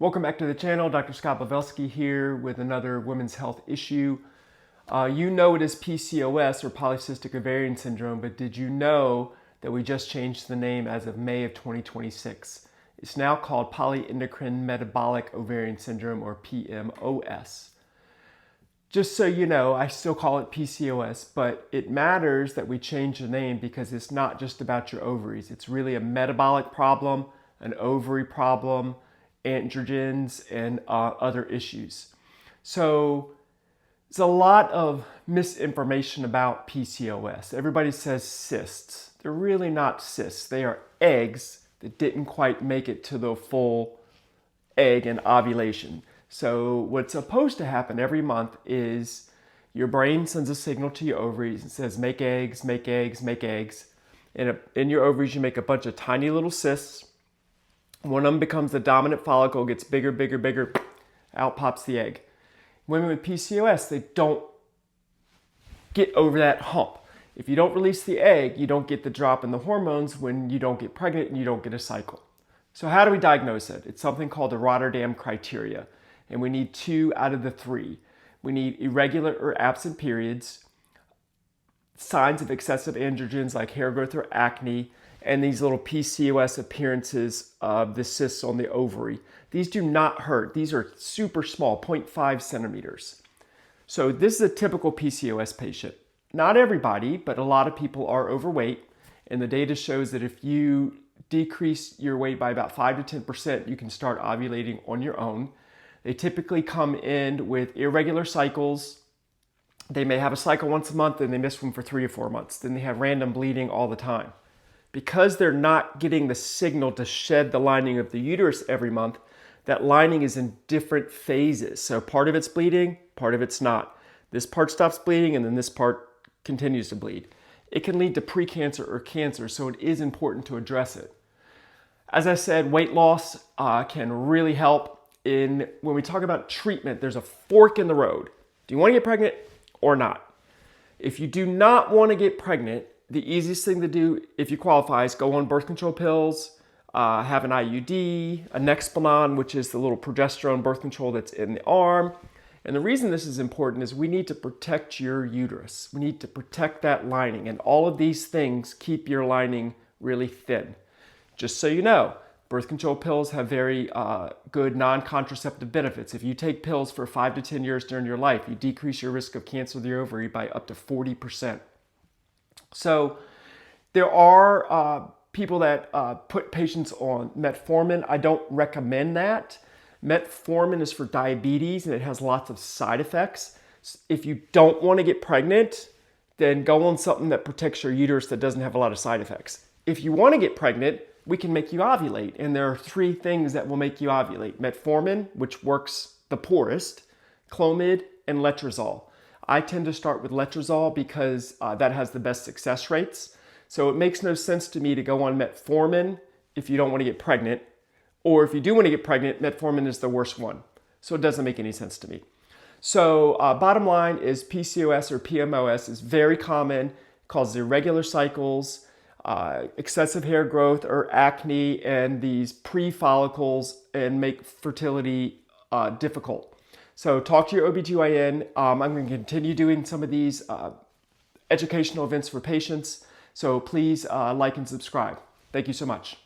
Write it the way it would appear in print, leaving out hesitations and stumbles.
Welcome back to the channel. Dr. Scott Pavelski here with another women's health issue. You know it as PCOS or Polycystic Ovarian Syndrome, but did you know that we just changed the name as of May of 2026? It's now called Polyendocrine Metabolic Ovarian Syndrome or PMOS. Just so you know, I still call it PCOS, but it matters that we change the name because it's not just about your ovaries. It's really a metabolic problem, an ovary problem, androgens, and other issues. So there's a lot of misinformation about PCOS. Everybody says cysts. They're really not cysts. They are eggs that didn't quite make it to the full egg and ovulation. So what's supposed to happen every month is your brain sends a signal to your ovaries and says, make eggs, make eggs, make eggs. And in your ovaries, you make a bunch of tiny little cysts. One of them becomes the dominant follicle, gets bigger, bigger, bigger, out pops the egg. Women with PCOS, they don't get over that hump. If you don't release the egg, you don't get the drop in the hormones when you don't get pregnant and you don't get a cycle. So how do we diagnose it? It's something called the Rotterdam criteria, and we need 2 out of the 3. We need irregular or absent periods, signs of excessive androgens like hair growth or acne, and these little PCOS appearances of the cysts on the ovary. These do not hurt. These are super small, 0.5 centimeters. So this is a typical PCOS patient. Not everybody, but a lot of people are overweight. And the data shows that if you decrease your weight by about 5 to 10%, you can start ovulating on your own. They typically come in with irregular cycles. They may have a cycle once a month and they miss one for 3 or 4 months. Then they have random bleeding all the time. Because they're not getting the signal to shed the lining of the uterus every month, that lining is in different phases. So part of it's bleeding, part of it's not. This part stops bleeding and then this part continues to bleed. It can lead to precancer or cancer, so it is important to address it. As I said, weight loss can really help. When we talk about treatment, there's a fork in the road. Do you want to get pregnant or not? If you do not want to get pregnant, the easiest thing to do if you qualify is go on birth control pills, have an IUD, a Nexplanon, which is the little progesterone birth control that's in the arm. And the reason this is important is we need to protect your uterus. We need to protect that lining. And all of these things keep your lining really thin. Just so you know, birth control pills have very good non-contraceptive benefits. If you take pills for 5 to 10 years during your life, you decrease your risk of cancer of the ovary by up to 40%. So there are people that put patients on metformin. I don't recommend that. Metformin is for diabetes and it has lots of side effects. If you don't want to get pregnant, then go on something that protects your uterus that doesn't have a lot of side effects. If you want to get pregnant, we can make you ovulate. And there are 3 things that will make you ovulate. Metformin, which works the poorest, Clomid, and letrozole. I tend to start with letrozole because that has the best success rates. So it makes no sense to me to go on metformin if you don't want to get pregnant. Or if you do want to get pregnant, metformin is the worst one. So it doesn't make any sense to me. So bottom line is PCOS or PMOS is very common, causes irregular cycles, excessive hair growth or acne, and these pre-follicles and make fertility difficult. So talk to your OBGYN. I'm going to continue doing some of these educational events for patients. So please like and subscribe. Thank you so much.